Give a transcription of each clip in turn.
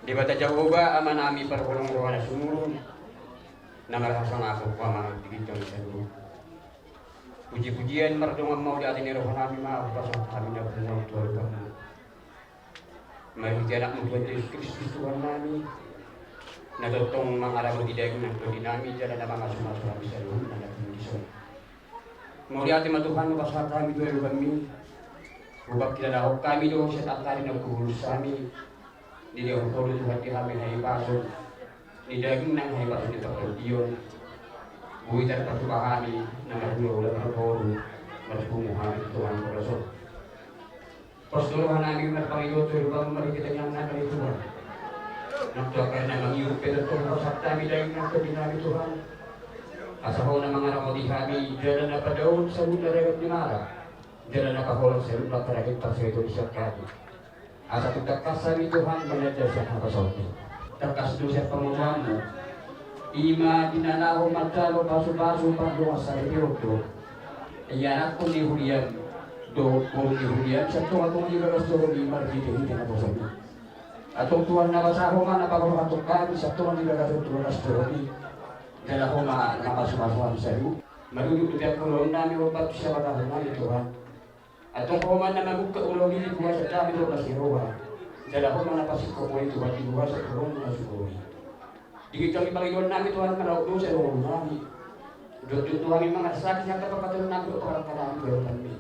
Di bata jauh ba ama nami perbolong rohana sumurun. Namarasang ako pa mga digitong sa dulu. Puji-pujian mardungan mau di atin rohana nami maafasang kami na punong tuwal kamu. Mahigit anak mo Tuhan Yesus Kristus Tuhan nami. Natutong mga araw di dayang ng Tuhan nami dyan na mga sumasurami sa luhun na nagpindison. Mau di atin matuhan mo kasama kami tuwal kami. Hubak kinalahok kami doon sa takari ng kuhulus sa amin. Di dia utuh Tuhan di kami na ipasok. Di daging nang ipasok di pagkakdiyon. Buhay tayo patubahami na magulo ulang pagkoro. Magbungo kami Tuhan korasok. Pastuluhan namin na Panginoon tuloy bang marikita niyang nakalay Tuhan. Nagtuakay na mangyup pero Tuhan sa kami daging ng kabinami Tuhan. Asaho na mga ramo di kami dyan na padaon sa mula regot ni Mara. Dyan na nakaholong sa lupa karagit pa sa ito di siya kami. Asa pagkakasami Tuhan manadya siya nakasawti. Takas doon siya pangunahan mo. Ima dinanaho magkalo paso-paso pagluwas sa itiyoto. Iyanak ko ni Julian. Do ko ni Julian sa tuwa kong ibagas doon ni Margite na po sabi. Atong tuwan na basaho nga napagkatok kami sa tuwan ibagas doon na story. Dala ko nakasumasuhan sa iyo. Marulupit ko noon namin upat siya matahungan ni Tuhan. Atong kuman na magugka ulo gili buwa sa dami do kasirowa. Dala ko napasik ko po ito at ibuwa sa kurong na suguri. Di kita ipanginoon namin Tuhan maraw doon sa loob namin. Doon Tuhan yung mga sakit na kapapatuloy namin o parang kailangan ko yung kami.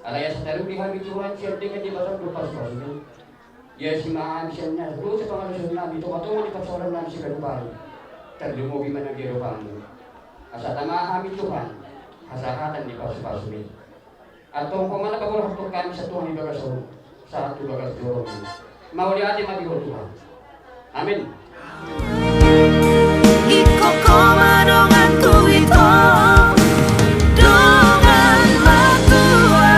Alaya sa tarong di kami Tuhan siya tingin di basang lupas-pas niyo. Yes, si Mahan siya niya. Doon sa pangalusyon namin, ito katungo ni Pasoran namin si Kalupari. Taglumogi man ang gero mo. Asa tamahan kami Tuhan, hasahatan ni Paso-Paso niyo. At kung kumana pa ko kami sa Tuhan ibaga sa tubagas Diyos. Mauli atin mabihol Tuhan. Amin. Ikokomadong at tuwito dengan matua.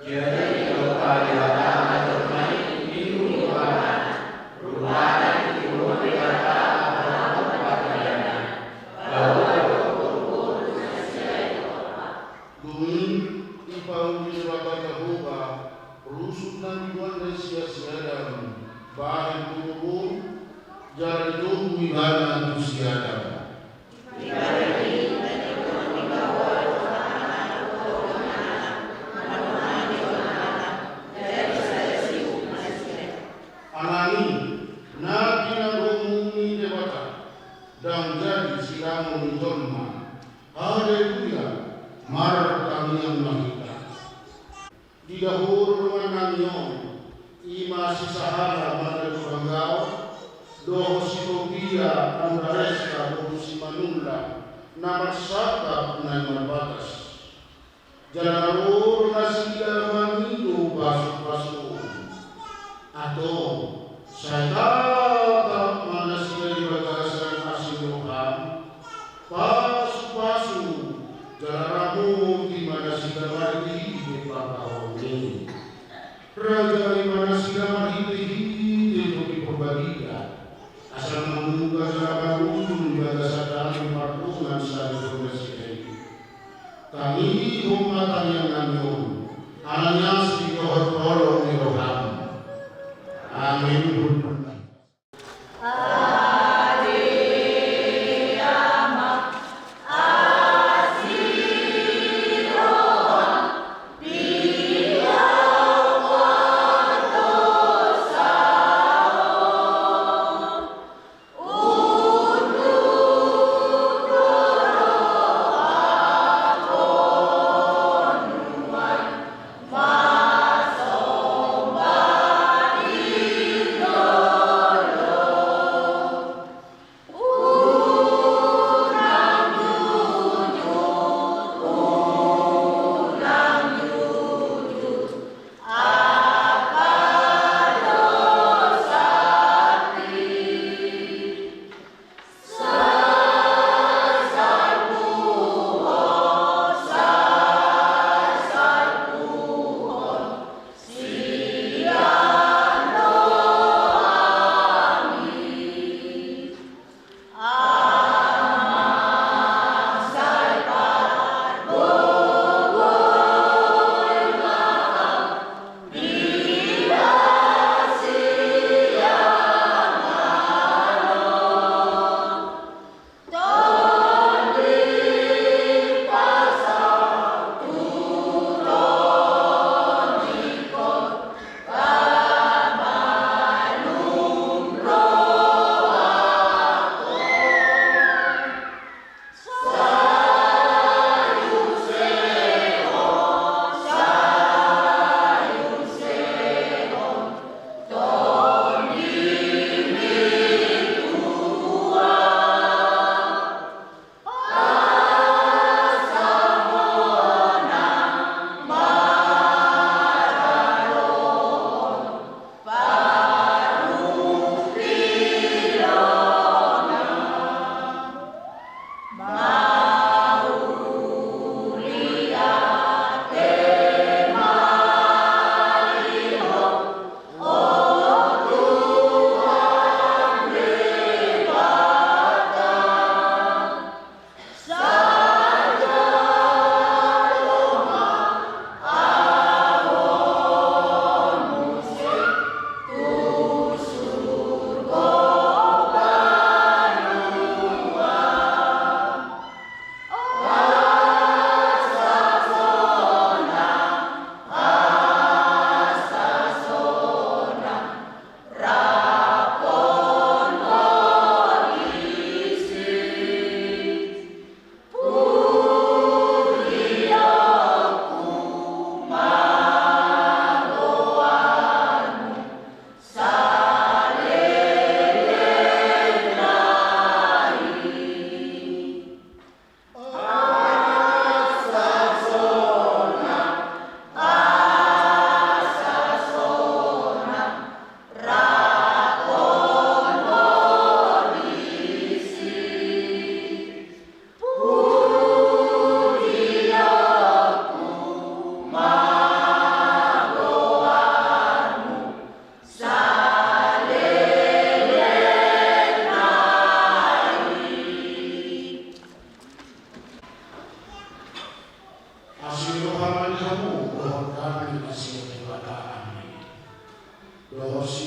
Masomba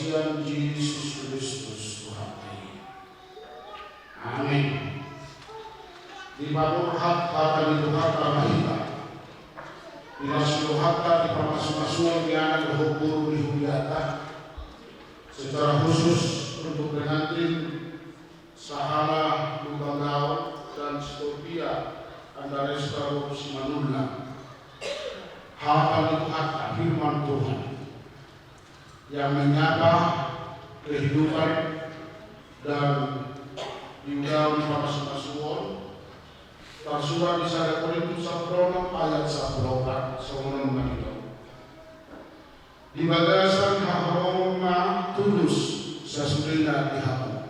Sian Yesus Kristus Tuhan. Amin. Di babur hatta dan itu hatta mahita. Bila suruh hatta di permasuk-masuk yang ada hubur di hujata. Secara khusus untuk pengantin Sahala Lugagao dan Stopia Andaresta Simanula. Hatta itu hatta firman Tuhan yang menyapa kehidupan dan juga di permasuk-masuk tersurat di 1 Korintus 1 ayat 1 seorang begitu. Di bagasan hakoroma tulus sesudahnya dihamu.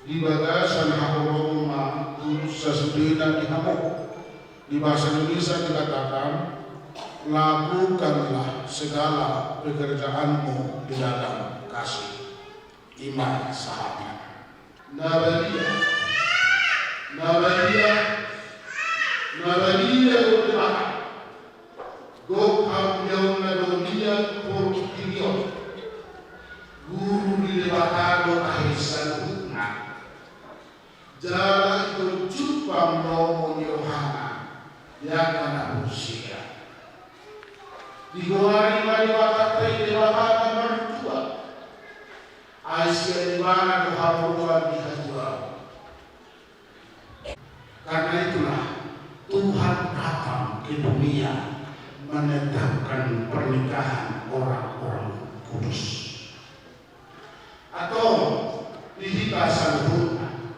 Di bagasan hakoroma tulus sesudahnya dihamu. Di bahasa Indonesia dikatakan, lakukanlah segala pekerjaanmu di dalam kasih iman sahabat. Nabadia ulama go kampion na dunia por kinion guru di debatado ahisan utna jalan itu jumpa nomo Yohana yang anak usia digoreng dari watak debatado mertua Aisyah di mana doa di hajurau. Karena itulah Tuhan datang ke dunia menetapkan pernikahan orang-orang kudus. Atau dihita saluhuna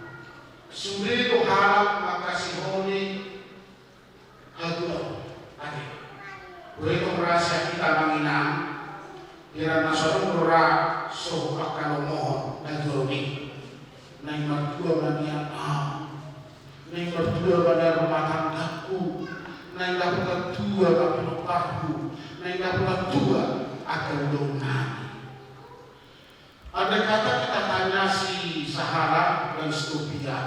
sudah harap makasihoni hajurau. Adik, begitu merasa kita menginang kira nasorong ora so akan mohon dan jurumi nang mertua mania nang mertua pada rumah tanggaku nang dapat tua kapinotaku nang dapat tua akan donani. Ada kata kita tanya si Sahara dan Stopia,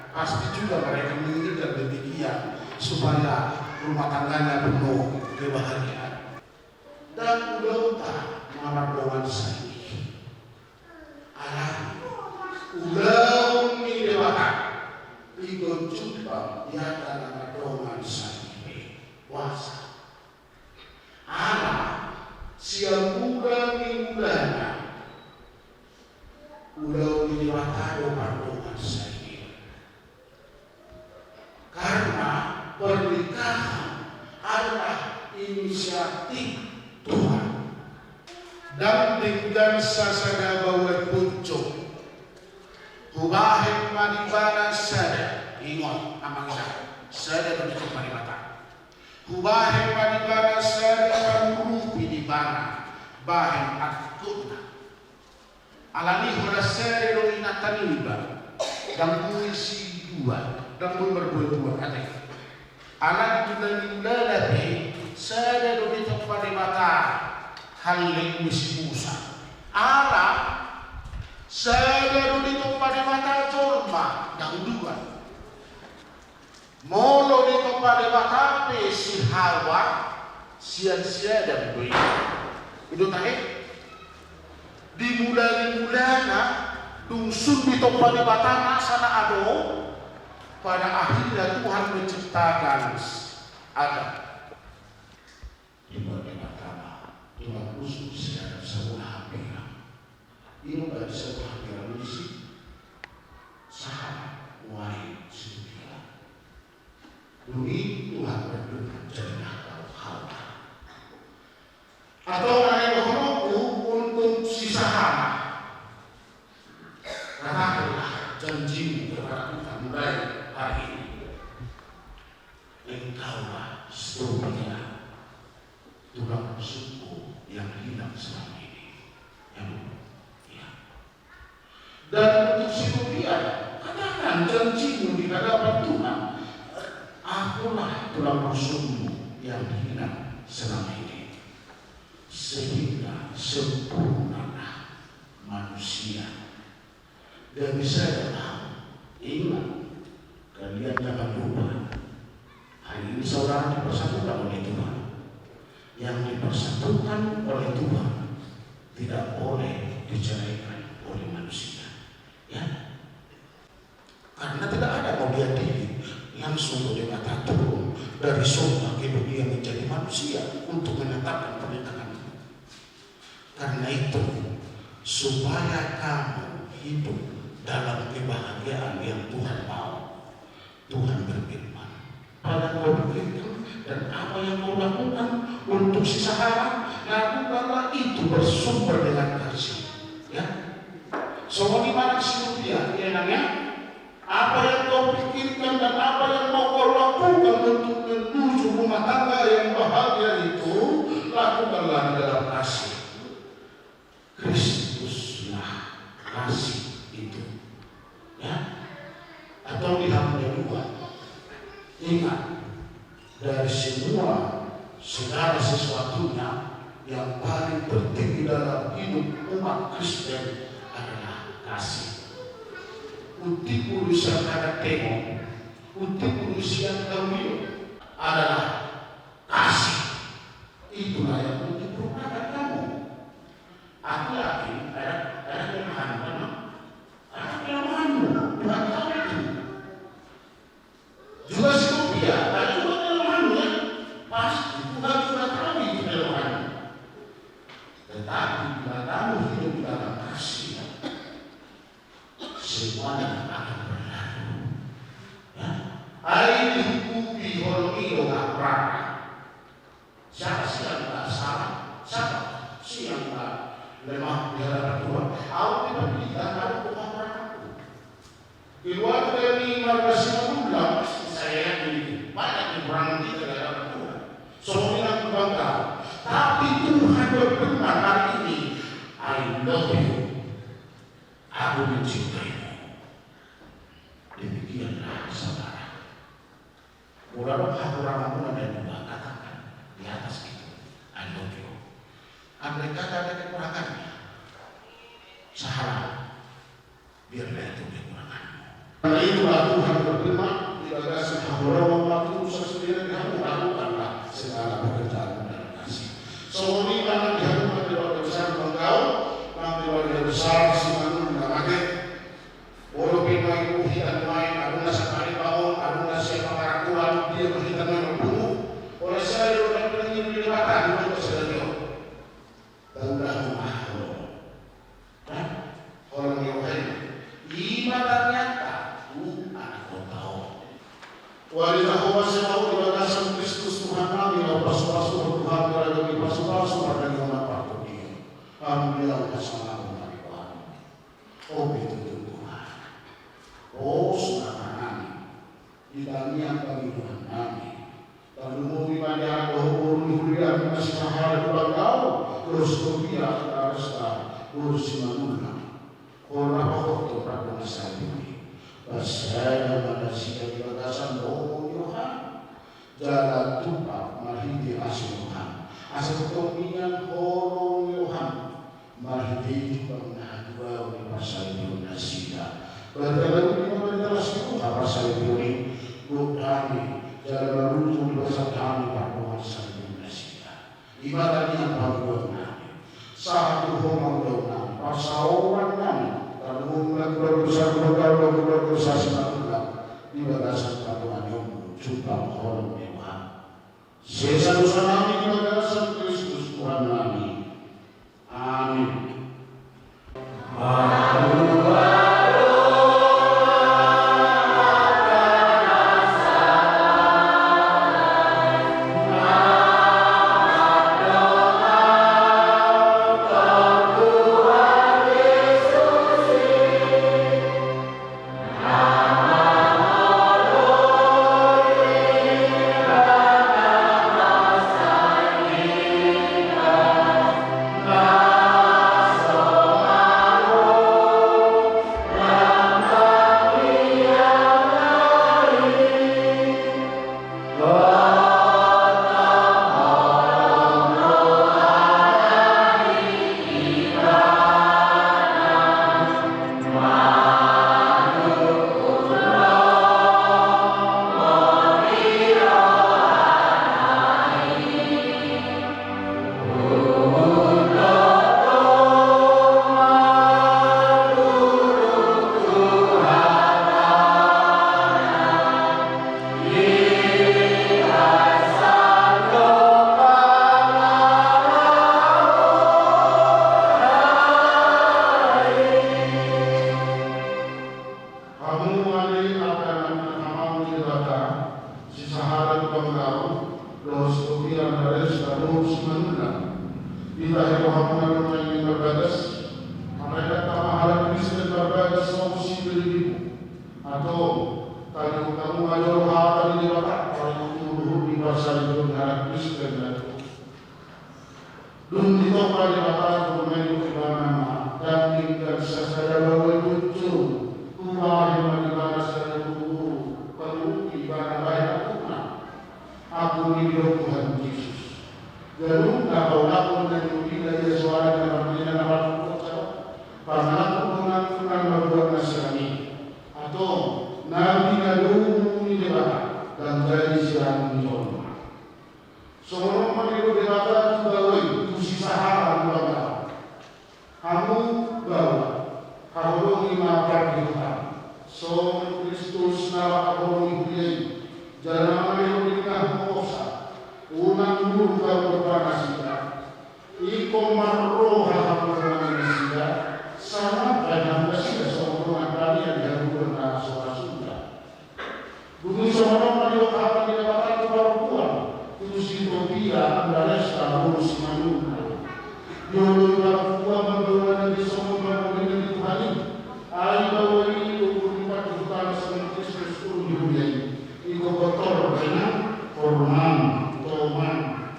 pasti juga mereka menginginkan demikian supaya rumah tangganya penuh kebahagiaan dan udah mengabdoan saya. Ulang ni dewata ikut jumpa di antara doa saya puasa. Siang muda ni mulanya ulang ni dewata doa saya. Karena pernikahan adalah inisiatif Tuhan. Dan dengan sasada bawa puncuk hubahin manibana sada ingon amang sada begitu manibata hubahin manibana sada kamurupi di bana bahin akutna alani hula sada lo inataniba dan puisi dua dan berberdua kata anak juga lagi sada lo di tempat manibata haling misi Musa ala sada dito pada mata jorma dauduan molo dito pada mata si Hawa sia-sia dan bui itu tahe dimulai-mulana dungsun dito pada mata sana ado pada akhirnya Tuhan menciptakan Adam Tuhan khusus secara sebuah hampira ini bukan sebuah hampira misi sahabat wahai setia demi Tuhan berdua jadi akal Hawa atau naik hormatku untuk si sahabat katakanlah janjimu kepada Tuhan mulai hari ini engkaulah seterusnya Tuhan bersyukur yang hilang selama ini dan untuk si Rupiah katakan janjimu di hadapan Tuhan akulah tulang rusukmu yang hilang selama ini sehingga sempurnalah manusia dan bisa ingat kalian jangan lupa hari ini saudara dipersatukan oleh Tuhan yang dipersatukan oleh Tuhan tidak boleh diceraikan oleh manusia. Ya, karena tidak ada mau dia diri langsung oleh mata turun dari surga ke dunia menjadi manusia untuk menetapkan pernikahan. Karena itu, supaya kamu hidup dalam kebahagiaan yang Tuhan mau, Tuhan berfirman, apa yang kau pikirkan dan apa yang kau lakukan untuk si sahara, lakukanlah itu bersumber dengan kasih. Ya, semua di mana dia nanya, apa yang kau pikirkan dan apa yang mau kau lakukan untuk menuju rumah tangga yang bahagia itu, lakukanlah di dalam kasih. Kristuslah kasih itu. Ya, atau di hamba dua. Ingat, dari semua segala sesuatunya yang paling penting di dalam hidup umat Kristen adalah kasih. Untuk urusan ada tengok, untuk urusan kawin adalah kasih. Itulah yang menyempurnakan kamu. Aku yakin ada kelemahan mana? Ada kelemahanmu, Tuhan tahu itu. Juga si Topia, ada juga kelemahannya. Pasti Tuhan sudah tahu itu kelemahannya. Tetapi bila kamu hidup dalam kasih, semuanya akan berlalu. Ya, hari dihukupi orang itu nggak pernah. Siapa sih yang nggak salah? Siapa sih yang nggak lemah di hadapan Tuhan? Aku tidak bisa tahu Tuhan aku. Keluar dari marga Sinabula, saya ini banyak yang berhenti di hadapan Tuhan. Soalnya aku bangga. Tapi Tuhan berfirman hari ini, I love you. Aku mencintaimu. Demikianlah saudara. Mulai orang-orang dan juga katakan di atas itu, I love you. Andai kata ada kekurangannya, salah, biarlah itu kekuranganmu. Karena itulah Tuhan berfirman, tidak ada sehaburan waktu sendiri kamu lakukanlah segala pekerjaan dan kasih. Soalnya karena diharukan di luar besar engkau, nanti luar besar si manun namanya. Walau pindah ibu hitam main, ada nasi kali bangun, ada nasi pengarakuan, dia berhitam main berbunuh. Oleh saya orang yang ingin dilibatan, itu sedang tanda rumah orang yang lain ibadah nyata aku tahu wanita kuasa mau dibatasan Kristus Tuhan kami lalu pasu-pasu Tuhan beragami pasu-pasu pada nama Pak Tuhan alhamdulillah bersama dengan Tuhan. Oh betul Tuhan, oh saudara kami di dalamnya kami Tuhan kami lalu mau ibadah bahwa dulu masih sahara Tuhan kau terus Topia Arasta urus manuna orang waktu pada masa ini saya pada siang batasan Romo Yohan jalan tumpah mahidi asal Tuhan asal kemudian Romo Yohan mahidi pernah dua di pasal Indonesia berjalan di mana itu apa saya pilih kami jalan menuju di pasal kami pada pasal Indonesia ibadahnya bagaimana satu hormat pasawan kami lalu berdosa berdosa semata di batasan Tuhan yang jumpa hormat Tuhan. Sisa dosa kami di batasan Kristus Tuhan kami. Amin. Dahil Muhammad yang berbagas, mereka tamahalan Kristen berbagas sama sibiribu atau kalau kamu ngajar hal di depan kalau dulu di pasar itu dengan Kristen dan dulu di tempat di depan bermain di mana dan tinggal sesuatu bawa lucu rumah yang di mana saya dulu perlu di mana banyak aku hidup Tuhan Yesus. Lalu kalau aku menjadi dari suara dan berbeda nama karena aku mengakukan berbuat Nasrani atau Nabi Nabi di debat dan jadi siang menjolma. Semua menurut debat itu itu sisa hal bawa. Kamu bawa, kamu lima perjuangan. So Kristus nawa kamu hidup jalan menurutnya kuasa. Unang murka berpanasida, iko marroha berpanasida, sama dengan nasida seorang kalian yang berna suara Sunda. Bumi seorang pada waktu di depan perempuan, itu Ethiopia Andaresta urus manuna. Dulu perempuan berdoa di semua dengan Tuhan. Ayo bawa ini 24 juta sama Kristus Yulian. Iko kotor dengan formal.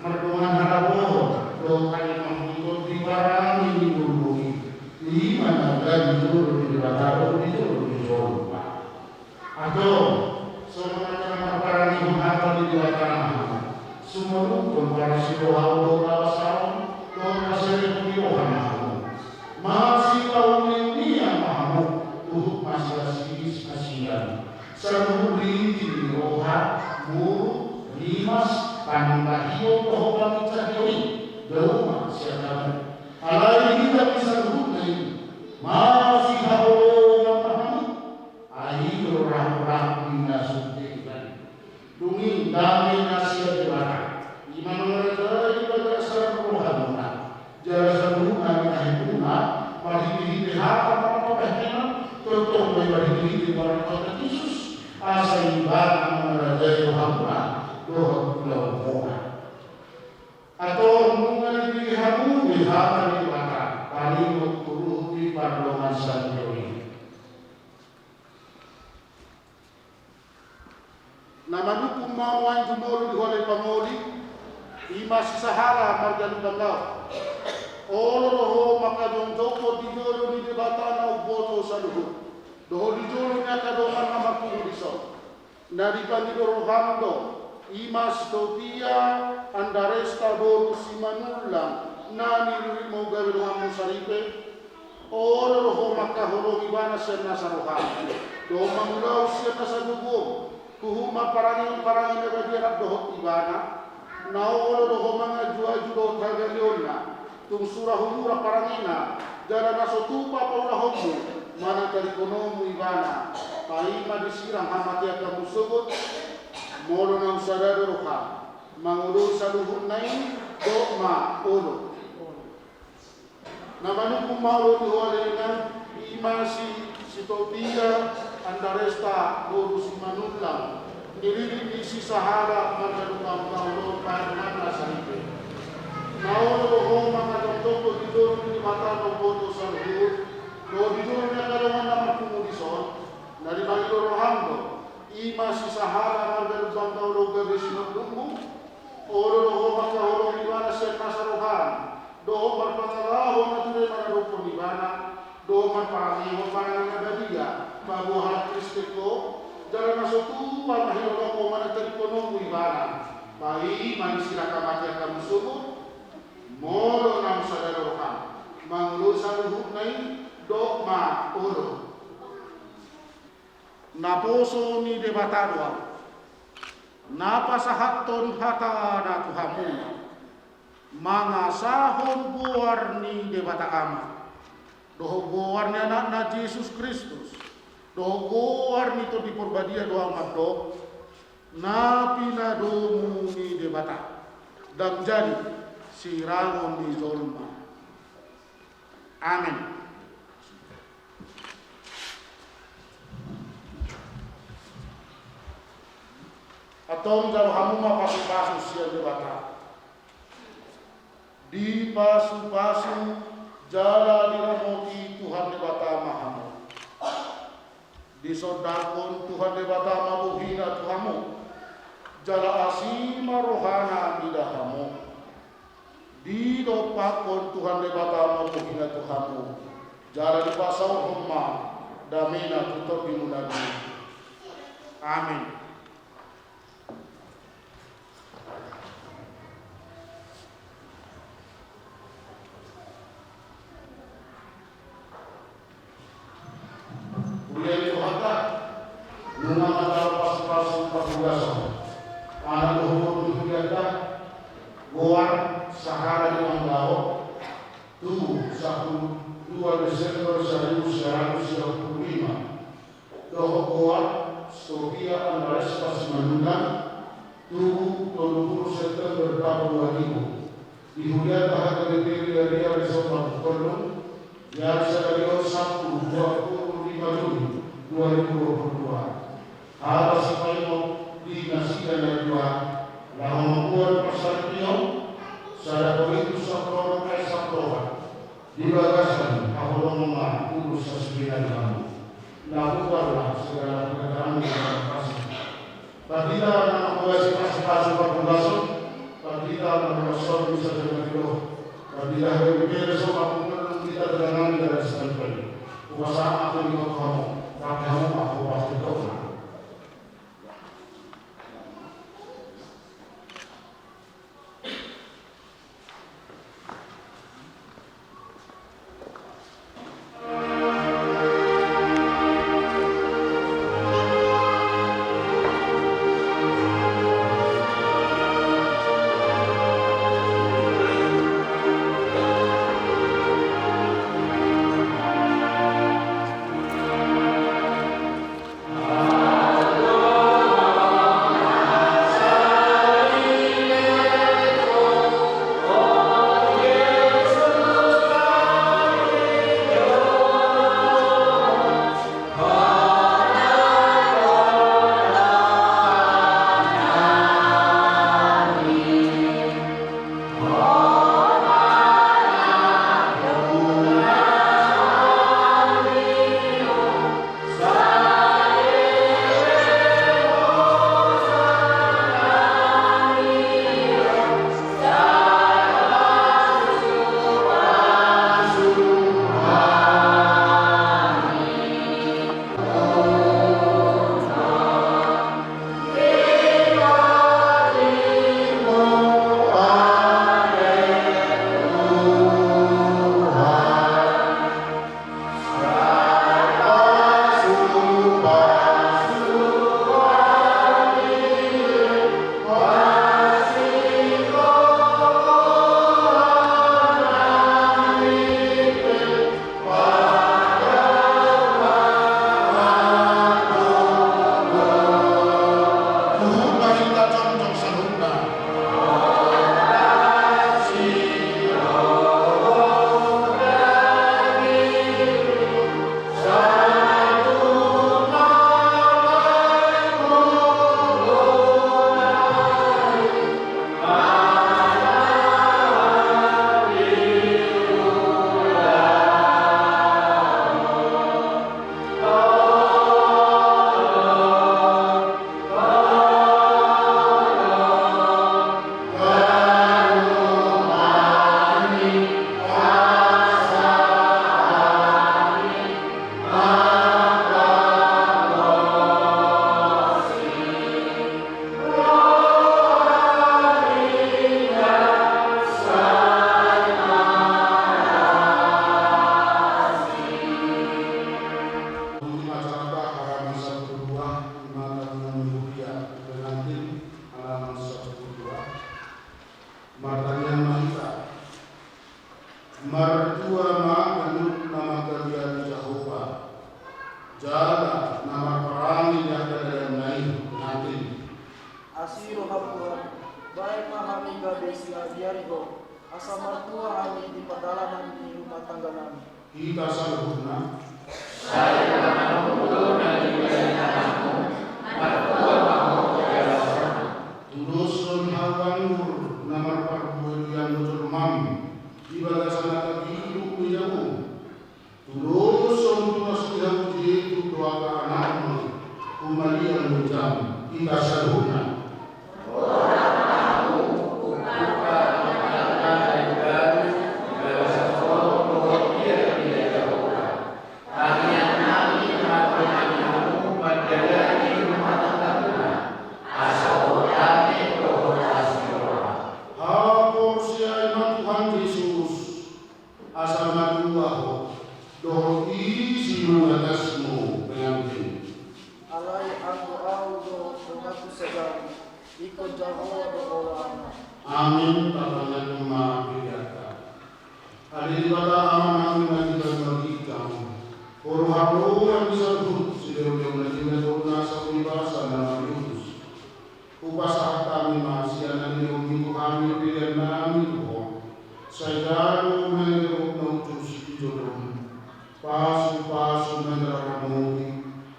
Merduan harapo dokai mahmud di barang ini dulu di mana ada dulu di bataro di dulu atau semua barang ini mengapa di bataro semua pun para sidohau doa masih di masih tahun ini yang mahmud masih asian satu di roha limas Panibahio pohon cahayoi dauma siapa alai kita bisa rutin masih halo yang paham ai orang-orang dinasutikan dungin damai nasihat dibara iman mereka ibadah serta rohana jasa rumah ahituna mari dihapa apa contoh bagi diri orang Yesus asa ibadah merajai rohana doa pulau atau mengenai pilihanmu lihat di mata paling berturuh di parlemen sendiri. Nama dukung mauan jumur di oleh pengoli lima sahara marga dukangau. Olo maka dong joko di jolo di debatan au boto saluhu. Doh di jolo nya kadoman nama kudiso. Nari pandiro rohando. Imas Ethiopia Andaresta boru simanulang nani ruri mau gawe doang musaripe oro roho maka horo ibana sen nasaroha do mangulau sen nasadugo kuhuma parangin na badiarak dohot ibana na oro roho mga jua-judo tagaliona tung surah humura parangina jara nasotupa paula homu mana talikonomu ibana paima disirang hamati akamu sebut molo nang sadado roha mangulo sa luhur nai dogma ulo namanu kumaulo diholengan imasi Ethiopia Andaresta boru simanulang nilili di sahara manadu kamaulo panana saripe naulo ho mangadong di dulu di mata no boto sa luhur do di dulu na kadongan na makumudison nari bagilo rohando ima si sahara marga bangkau loga besino dumbu oro ho maka oro ibana sen nasarohan do marpangalaho na ture manarupon ibana do marpangi ho panang nagadia mabuhat kristiko jalan nasotu pamahiro ko manatari konomu ibana pai manisira kamati akamu subut moro nam sadarohan mangulu saluhut nai dogma oro naposo ni debatadwa napasahaton hata na tuhamuna mga sahon buwar ni debata ama doho buwar ni anak na Jesus Kristus doho buwar nito di porbadia doang mabdo na pinadomu ni debata dan jadi sirangon ni zolma amin. Atong jalo hamuma pasu-pasu siya debata. di pasu-pasu jala diramoti Tuhan Debata Mahamu. Di sodakun Tuhan Debata Mabuhina Tuhamu, jala asima rohana bidahamu. Di dopakun Tuhan Debata Mabuhina Tuhamu, jala di pasau humma damina tutur dimunadi. Amin. Uli Tuhata, nuna mata pas-pas pasugaso, anak luhur dihujata, goan sahara di Manggao, 2 Desember 1925, doho goan Sofia Andres Pasimanungan, 20 September tahun 2000, dihujata hak diri dari Arizona Perlu, yang sedang Sabtu 25 Juni 2022. Hal sipaimo di nasikan dari Tuhan, lahon membuat persalipio, sada politus saprono kai saproha, di bagasan aholongan urus sesuai kamu. Lakukanlah segala pekerjaan yang kasih. Partita nama mengasi pasal perpulasan, partita nama bisa dengan itu. Partita berbeda sama kita dengan dari sekali. Kuasa aku di kamu, kamu aku pasti tahu. Martua menurut nama kerja Jehovah. Jaga nama perangi yang ada dalam lain nanti. Asiro hapua, baik mahami gadis biarigo, asa martua kami di pedalaman di rumah tangga kami. Kita saluhna. Saya akan mengumpulkan dari anakmu, martua kamu biasa. Tulusun hawanur nama perbuatan yang betul mam. kita seluruhnya. Amin. Katanya cuma biarkan. Hari di kota aman amin dan bagi kamu. Purhamu yang disebut sideu-deu najina dona sawi bahasa nama Yunus. Upasah kami masih ada di minggu kami pilihan kami Tuhan. Saya mengeruk nautus jodoh. Pasu meneramu.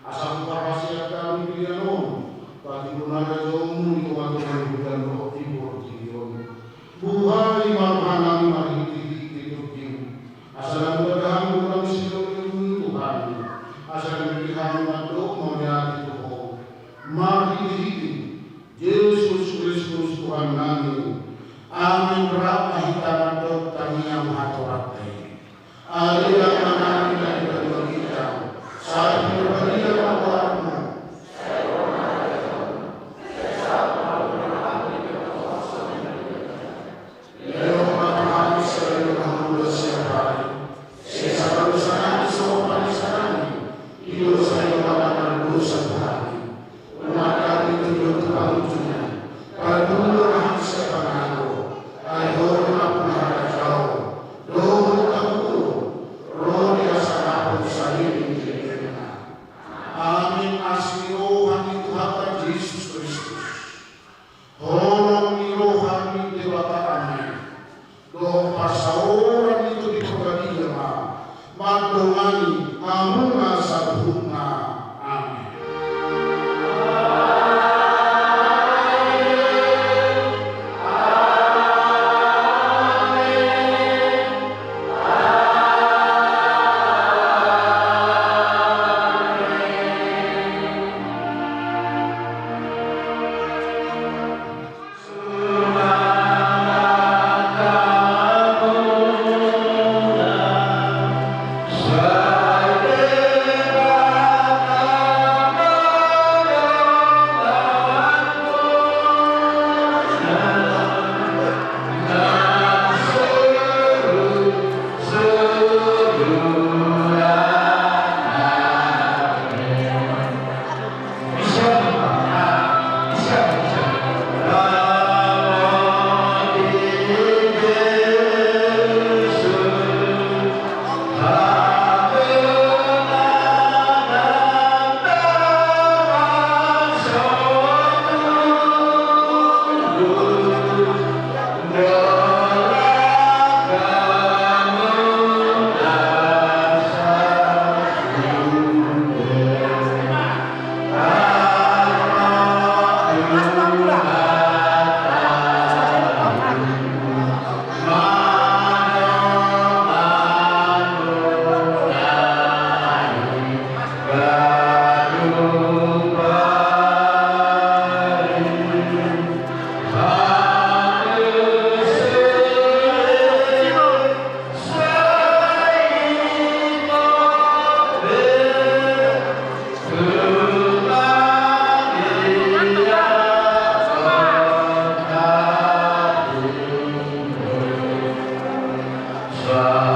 Asal rahasia kami pilihan on. Pati punada jomu itu aturan bukan roh timur tiyon. Buhari marmana mari hidup asal mudahan bukan sido Tuhan. Asal pilihan makhluk menyati Tuhan. Mari hidup Yesus Kristus Tuhan kami. Amin. Berapa hitam dok kami yang hatoratai. Alia kami dan kita. Saat berbagi Allahmu. Bye.